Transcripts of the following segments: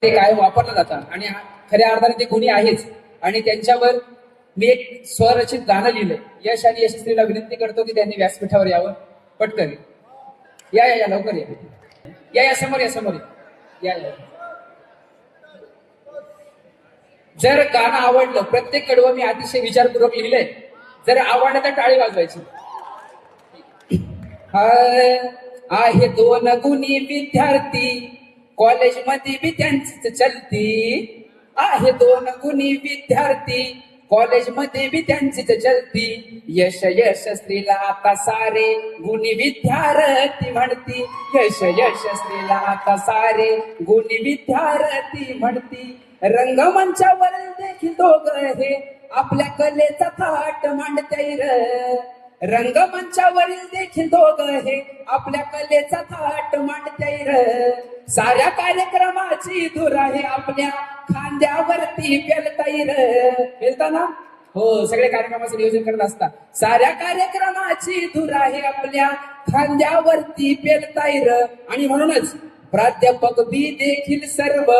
ते कायम वापरलं जातं आणि खऱ्या अर्थाने ते गुणी आहेच. आणि त्यांच्यावर मी एक स्वरचित गाणं लिहिलं. यश आणि यशस्वीला विनंती करतो की त्यांनी व्यासपीठावर यावं. पटकन या या या लवकर या या या समोर या समोर या या. जर गाणं आवडलं, प्रत्येक कडवं मी अतिशय विचारपूर्वक लिहिलंय, जर आवडलं तर टाळी वाजवायची. आहे दोन गुणी विद्यार्थी, कॉलेजमध्ये बी त्यांचीच चलती. आहे दोन गुणी विद्यार्थी, कॉलेजमध्ये बी त्यांचीच चलती. यश यशस्वीला आता सारे गुणी विद्यार्थी म्हणती. यश यशस्वीला आता सारे गुणी विद्यार्थी म्हणती. रंगमंचावर देखील दोघं हे आपल्या कलेचा थाट मांडते र. रंगमंचावरील देखील दोघं हे आपल्या कलेचा थाट मांडते र. साऱ्या कार्यक्रमाची धूर आहे आपल्या खांद्यावरती पेलताई र. पेलता ना? हो, सगळे कार्यक्रमाचं नियोजन करत असतात. साऱ्या कार्यक्रमाची धूर आहे आपल्या खांद्यावरती पेलताई र. आणि म्हणूनच प्राध्यापक बी देखील सर्व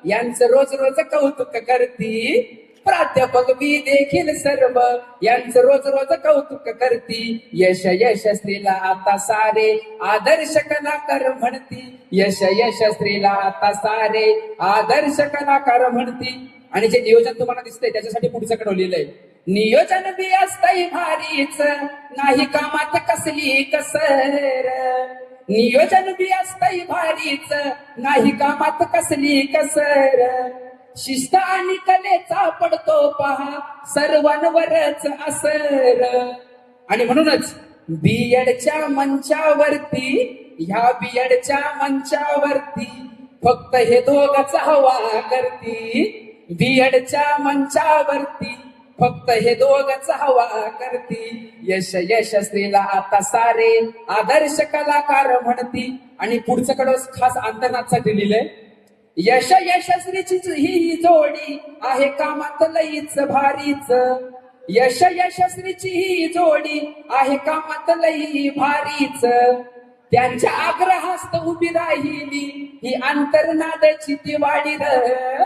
यांचं रोज रोज कौतुक करती. प्राध्यापक बी देखील सर्व यांचं रोज रोज कौतुक करती. यश यशस्वीला आता सारे आदर्श कलाकार म्हणती. यश यशस्वीला आता सारे आदर्श कलाकार म्हणती. आणि जे नियोजन तुम्हाला दिसतंय त्याच्यासाठी पुढचं कडव लिहिलंय. नियोजन बी असतंय भारीच, नाही कामात कसली कसर. नियोजन बी असतंय भारीच, नाही कामात कसली कसर. शिस्त आणि कलेचा पडतो पहा सर्वांवरच असर. आणि म्हणूनच बीएडच्या मंचावरती, ह्या बीएडच्या मंचावरती फक्त हे दोघंच हवा करती. बीएडच्या मंचावरती फक्त हे दोघंच हवा करती. यश यशस्वीला आता सारे आदर्श कलाकार म्हणती. आणि पुढचं कडं खास अंतर्नाथसाठी लिहिलंय. यश यशस्वीची ही जोडी आहे कामात लईच भारीच. यश यशस्वीची ही जोडी आहे कामात लई भारीच. त्यांच्या आग्रहास्त उभी राहिली ही अंतर्नादाची दिवाळी र.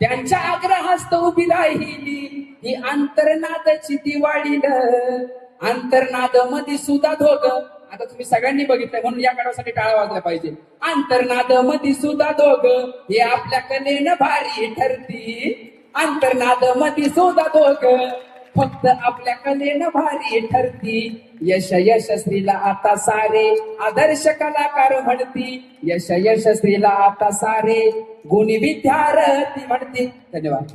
त्यांच्या आग्रहास्त उभी राहिली ही अंतर्नादाची दिवाळी र. अंतर्नाद मध्ये सुद्धा दोघं, आता तुम्ही सगळ्यांनी बघितलंय म्हणून या काळासाठी टाळा वाजला पाहिजे. अंतर्नाद मध्ये सुद्धा दोघं हे आपल्या कलेनं भारी ठरती. अंतर्नाद मध्ये सुद्धा दोघं फक्त आपल्या कलेनं भारी ठरती. यश यशस्वीला आता सारे आदर्श कलाकार म्हणती. यश यशस्वीला आता सारे गुणी विद्यार्थी म्हणती. धन्यवाद.